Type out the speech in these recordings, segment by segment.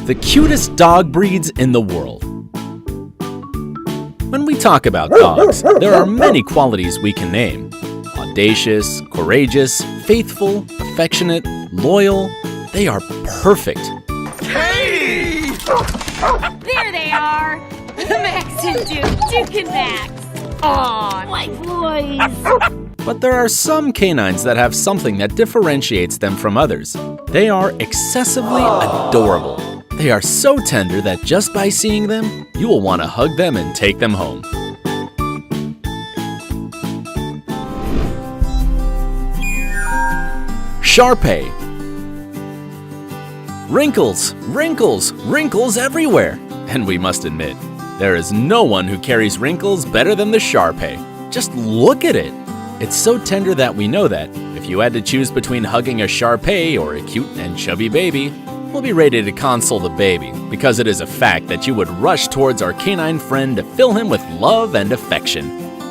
the cutest dog breeds in the world. When we talk about dogs, there are many qualities we can name. Audacious, courageous, faithful, affectionate, loyal. They are perfect. Hey! There they are! Max and Duke and Max. Aw, my boys. But there are some canines that have something that differentiates them from others. They are excessively adorable. They are so tender that just by seeing them, you will want to hug them and take them home. Shar-Pei. Wrinkles, wrinkles, wrinkles everywhere. And we must admit, there is no one who carries wrinkles better than the Shar-Pei. Just look at it. It's so tender that we know that if you had to choose between hugging a Shar-Pei or a cute and chubby baby, we'll be ready to console the baby, because it is a fact that you would rush towards our canine friend to fill him with love and affection.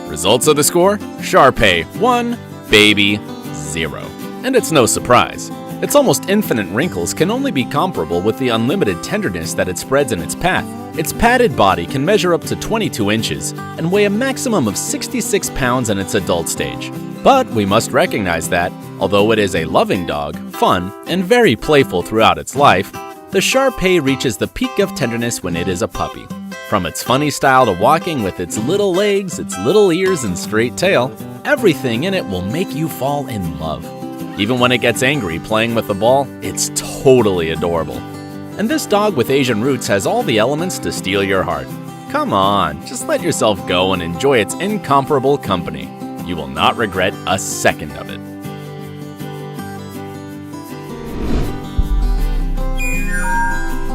Results of the score? Shar-Pei 1, baby 0. And it's no surprise. Its almost infinite wrinkles can only be comparable with the unlimited tenderness that it spreads in its path. Its padded body can measure up to 22 inches and weigh a maximum of 66 pounds in its adult stage. But we must recognize that, although it is a loving dog, fun, and very playful throughout its life, the Shar-Pei reaches the peak of tenderness when it is a puppy. From its funny style to walking with its little legs, its little ears, and straight tail, everything in it will make you fall in love. Even when it gets angry playing with the ball, it's totally adorable. And this dog with Asian roots has all the elements to steal your heart. Come on, just let yourself go and enjoy its incomparable company. You will not regret a second of it.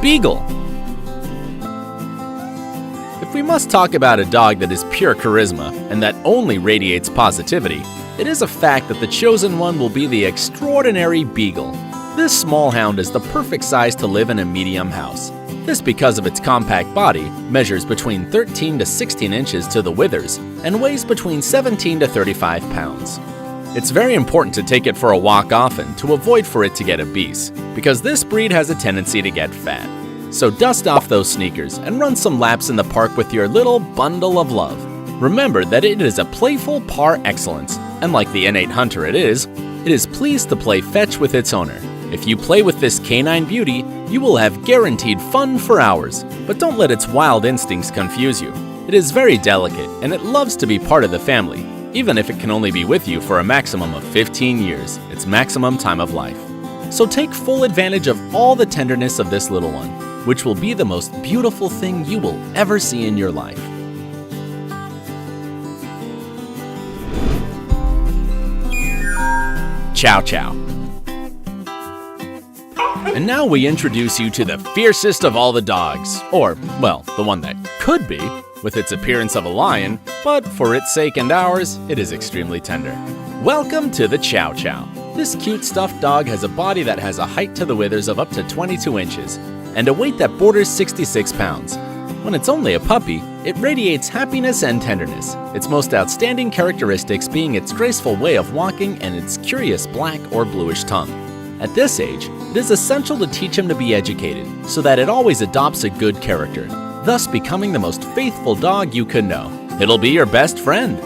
Beagle. If we must talk about a dog that is pure charisma and that only radiates positivity, it is a fact that the chosen one will be the extraordinary Beagle. This small hound is the perfect size to live in a medium house. This because of its compact body, measures between 13 to 16 inches to the withers, and weighs between 17 to 35 pounds. It's very important to take it for a walk often to avoid for it to get obese, because this breed has a tendency to get fat. So dust off those sneakers and run some laps in the park with your little bundle of love. Remember that it is a playful par excellence, and like the innate hunter it is pleased to play fetch with its owner. If you play with this canine beauty, you will have guaranteed fun for hours, but don't let its wild instincts confuse you. It is very delicate, and it loves to be part of the family, even if it can only be with you for a maximum of 15 years, its maximum time of life. So take full advantage of all the tenderness of this little one, which will be the most beautiful thing you will ever see in your life. Chow Chow. And now we introduce you to the fiercest of all the dogs, or, well, the one that could be, with its appearance of a lion, but for its sake and ours, it is extremely tender. Welcome to the Chow Chow. This cute stuffed dog has a body that has a height to the withers of up to 22 inches, and a weight that borders 66 pounds. When it's only a puppy, it radiates happiness and tenderness, its most outstanding characteristics being its graceful way of walking and its curious black or bluish tongue. At this age, it is essential to teach him to be educated, so that it always adopts a good character, thus becoming the most faithful dog you could know. It'll be your best friend.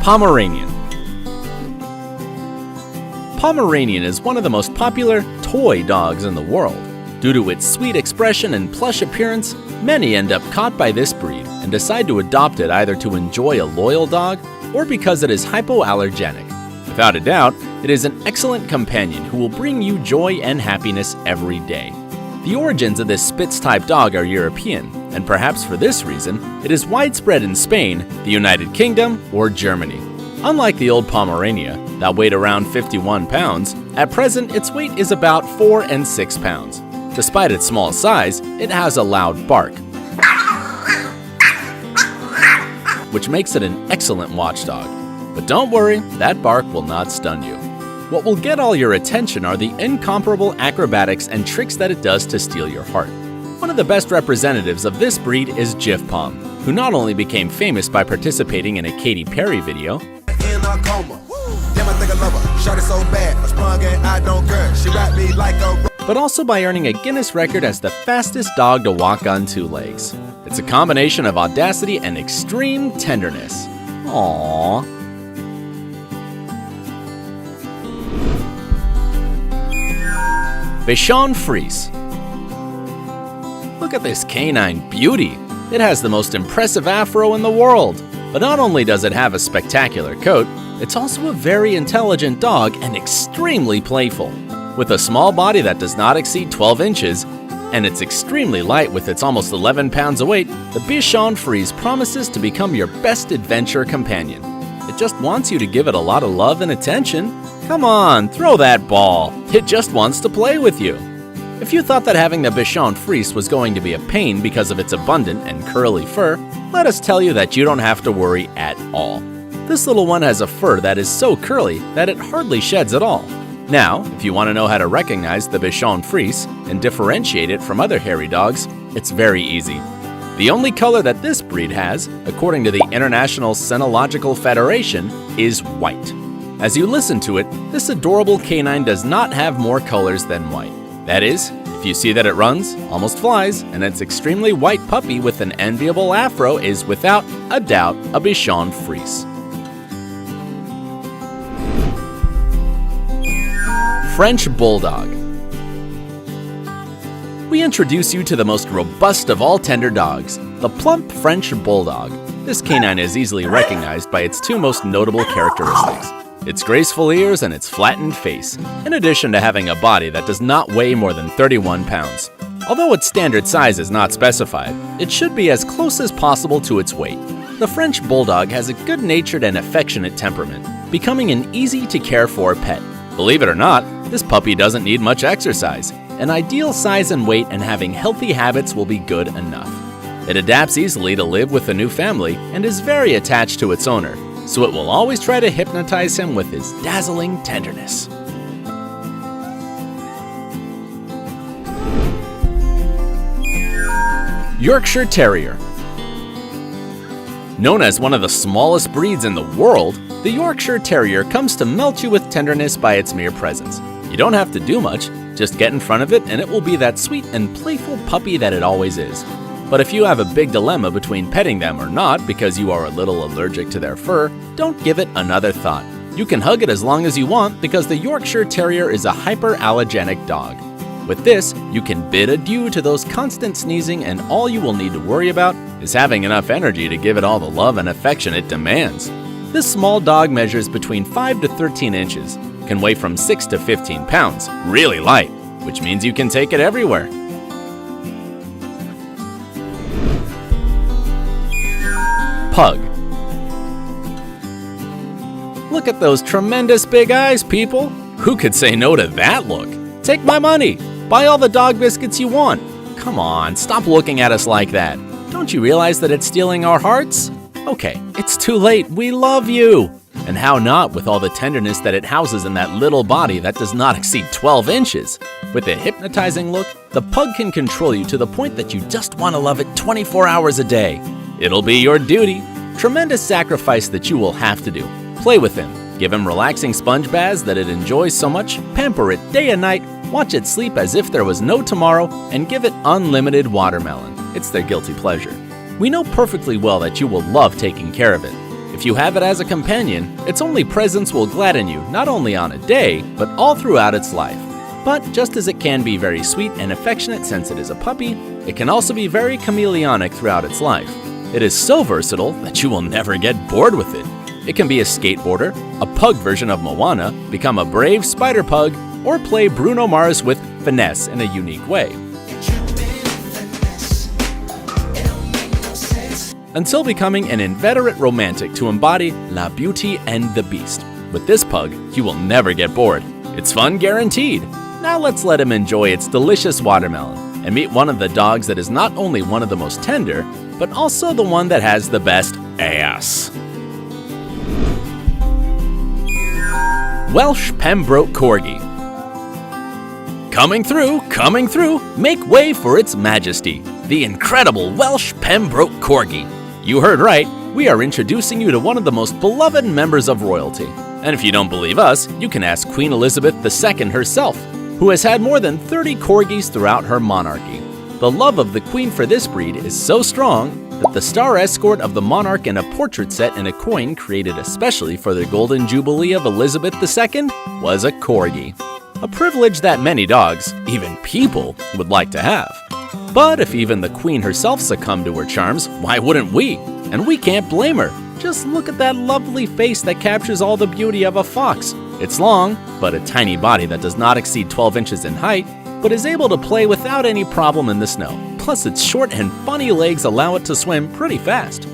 Pomeranian. Pomeranian is one of the most popular toy dogs in the world. Due to its sweet expression and plush appearance, many end up caught by this breed and decide to adopt it either to enjoy a loyal dog or because it is hypoallergenic. Without a doubt, it is an excellent companion who will bring you joy and happiness every day. The origins of this Spitz-type dog are European, and perhaps for this reason, it is widespread in Spain, the United Kingdom, or Germany. Unlike the old Pomerania, that weighed around 51 pounds, at present its weight is about 4 and 6 pounds. Despite its small size, it has a loud bark, which makes it an excellent watchdog. But don't worry, that bark will not stun you. What will get all your attention are the incomparable acrobatics and tricks that it does to steal your heart. One of the best representatives of this breed is Jif Pom, who not only became famous by participating in a Katy Perry video, in a coma. Damn, I think I love her. Shot it so bad, I sprung and I don't care. She wrapped me like a... But also by earning a Guinness record as the fastest dog to walk on 2 legs. It's a combination of audacity and extreme tenderness. Aww. Bichon Frise. Look at this canine beauty. It has the most impressive afro in the world. But not only does it have a spectacular coat, it's also a very intelligent dog and extremely playful. With a small body that does not exceed 12 inches, and it's extremely light with its almost 11 pounds of weight, the Bichon Frise promises to become your best adventure companion. It just wants you to give it a lot of love and attention. Come on, throw that ball. It just wants to play with you. If you thought that having the Bichon Frise was going to be a pain because of its abundant and curly fur, let us tell you that you don't have to worry at all. This little one has a fur that is so curly that it hardly sheds at all. Now, if you want to know how to recognize the Bichon Frise and differentiate it from other hairy dogs, it's very easy. The only color that this breed has, according to the International Cynological Federation, is white. As you listen to it, this adorable canine does not have more colors than white. That is, if you see that it runs, almost flies, and its extremely white puppy with an enviable afro is without a doubt a Bichon Frise. French Bulldog. We introduce you to the most robust of all tender dogs, the plump French Bulldog. This canine is easily recognized by its 2 most notable characteristics: its graceful ears and its flattened face, in addition to having a body that does not weigh more than 31 pounds. Although its standard size is not specified, it should be as close as possible to its weight. The French Bulldog has a good-natured and affectionate temperament, becoming an easy-to-care-for pet. Believe it or not, this puppy doesn't need much exercise. An ideal size and weight and having healthy habits will be good enough. It adapts easily to live with a new family and is very attached to its owner, so it will always try to hypnotize him with his dazzling tenderness. Yorkshire Terrier. Known as one of the smallest breeds in the world, the Yorkshire Terrier comes to melt you with tenderness by its mere presence. You don't have to do much, just get in front of it and it will be that sweet and playful puppy that it always is. But if you have a big dilemma between petting them or not because you are a little allergic to their fur, don't give it another thought. You can hug it as long as you want because the Yorkshire Terrier is a hyperallergenic dog. With this, you can bid adieu to those constant sneezing, and all you will need to worry about is having enough energy to give it all the love and affection it demands. This small dog measures between 5 to 13 inches, can weigh from 6 to 15 pounds, really light, which means you can take it everywhere. Pug. Look at those tremendous big eyes, people! Who could say no to that look? Take my money! Buy all the dog biscuits you want! Come on, stop looking at us like that. Don't you realize that it's stealing our hearts? Okay, it's too late. We love you! And how not with all the tenderness that it houses in that little body that does not exceed 12 inches. With a hypnotizing look, the pug can control you to the point that you just want to love it 24 hours a day. It'll be your duty. Tremendous sacrifice that you will have to do. Play with him. Give him relaxing sponge baths that it enjoys so much, pamper it day and night, watch it sleep as if there was no tomorrow, and give it unlimited watermelon. It's their guilty pleasure. We know perfectly well that you will love taking care of it. If you have it as a companion, its only presence will gladden you not only on a day, but all throughout its life. But just as it can be very sweet and affectionate since it is a puppy, it can also be very chameleonic throughout its life. It is so versatile that you will never get bored with it. It can be a skateboarder, a pug version of Moana, become a brave spider pug, or play Bruno Mars with finesse in a unique way. Until becoming an inveterate romantic to embody La Beauty and the Beast. With this pug, you will never get bored. It's fun guaranteed. Now let's let him enjoy its delicious watermelon and meet one of the dogs that is not only one of the most tender, but also the one that has the best ass. Welsh Pembroke Corgi. Coming through, make way for its majesty, the incredible Welsh Pembroke Corgi. You heard right, we are introducing you to one of the most beloved members of royalty. And if you don't believe us, you can ask Queen Elizabeth II herself, who has had more than 30 corgis throughout her monarchy. The love of the Queen for this breed is so strong that the star escort of the monarch in a portrait set in a coin created especially for the Golden Jubilee of Elizabeth II was a corgi. A privilege that many dogs, even people, would like to have. But if even the Queen herself succumbed to her charms, why wouldn't we? And we can't blame her. Just look at that lovely face that captures all the beauty of a fox. It's long, but a tiny body that does not exceed 12 inches in height, but is able to play without any problem in the snow. Plus, its short and funny legs allow it to swim pretty fast.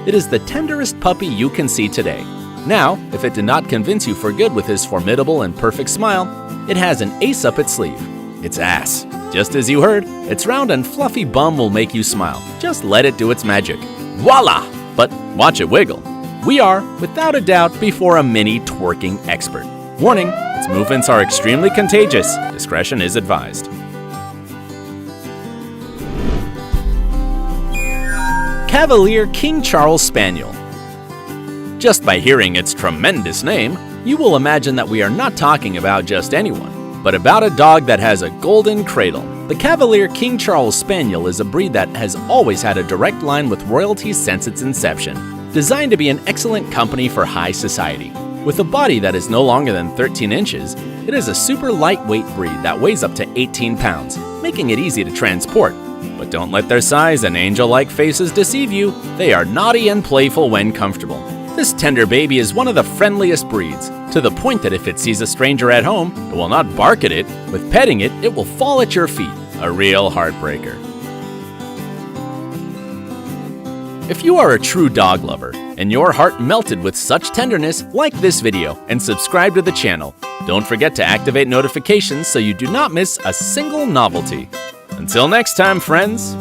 It is the tenderest puppy you can see today. Now, if it did not convince you for good with his formidable and perfect smile, it has an ace up its sleeve: its ass. Just as you heard, its round and fluffy bum will make you smile. Just let it do its magic. Voila! But watch it wiggle. We are, without a doubt, before a mini twerking expert. Warning, its movements are extremely contagious. Discretion is advised. Cavalier King Charles Spaniel. Just by hearing its tremendous name, you will imagine that we are not talking about just anyone, but about a dog that has a golden cradle. The Cavalier King Charles Spaniel is a breed that has always had a direct line with royalty since its inception, designed to be an excellent company for high society. With a body that is no longer than 13 inches, it is a super lightweight breed that weighs up to 18 pounds, making it easy to transport. But don't let their size and angel-like faces deceive you. They are naughty and playful when comfortable. This tender baby is one of the friendliest breeds, to the point that if it sees a stranger at home, it will not bark at it. With petting it, it will fall at your feet. A real heartbreaker. If you are a true dog lover and your heart melted with such tenderness, like this video and subscribe to the channel. Don't forget to activate notifications so you do not miss a single novelty. Until next time, friends.